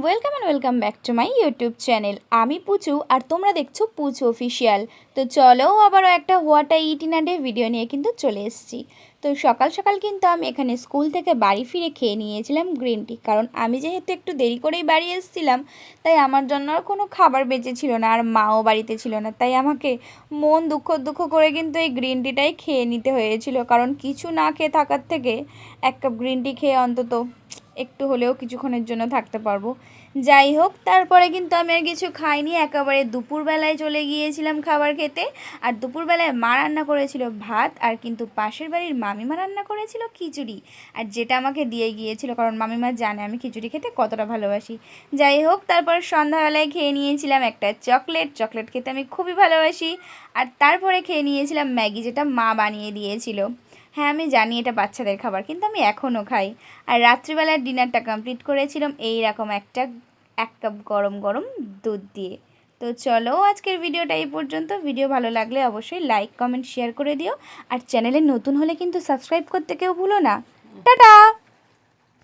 Welcome and welcome back to my YouTube channel. আমি পুচু আর তোমরা দেখছো পুচু অফিসিয়াল। তো চলো আবারও একটা what I it in a day video নিয়ে কিন্তু চলে এসেছি। তো সকাল সকাল কিন্তু আমি এখানে স্কুল থেকে বাড়ি ফিরে খেয়ে নিয়েছিলাম গ্রিন টি, কারণ আমি যেহেতু একটু দেরি করেই বাড়ি এসেছিলাম তাই আমার জন্য আর কোনো খাবার বেঁচে ছিল না, আর মাও বাড়িতে ছিল না, তাই আমাকে মন দুঃখ দুঃখ করে কিন্তু এই গ্রিন টিটাই খেয়ে নিতে হয়েছিল। কারণ কিছু না খেয়ে থাকার থেকে এক কাপ গ্রিন টি খেয়ে অন্তত একটু হলেও কিছুক্ষণের জন্য থাকতে পারবো। যাই হোক, তারপরে কিন্তু আমি আর কিছু খাইনি, একেবারে দুপুরবেলায় চলে গিয়েছিলাম খাবার খেতে। আর দুপুরবেলায় মা রান্না করেছিল ভাত, আর কিন্তু পাশের বাড়ির মামিমা রান্না করেছিল খিচুড়ি, আর যেটা আমাকে দিয়ে গিয়েছিল, কারণ মামিমা জানে আমি খিচুড়ি খেতে কতটা ভালোবাসি। যাই হোক, তারপর সন্ধ্যাবেলায় খেয়ে নিয়েছিলাম একটা চকলেট খেতে আমি খুবই ভালোবাসি। আর তারপরে খেয়ে নিয়েছিলাম ম্যাগি, যেটা মা বানিয়ে দিয়েছিল। হ্যাঁ, আমি জানি এটা বাচ্চাদের খাবার, কিন্তু আমি এখনও খাই। আর রাত্রিবেলার ডিনারটা কমপ্লিট করেছিলাম এইরকম এক কাপ গরম গরম দুধ দিয়ে। তো চলো, আজকের ভিডিওটা এই পর্যন্ত। ভিডিও ভালো লাগলে অবশ্যই লাইক কমেন্ট শেয়ার করে দিও, আর চ্যানেলে নতুন হলে কিন্তু সাবস্ক্রাইব করতে কেউ ভুলো না। টাটা।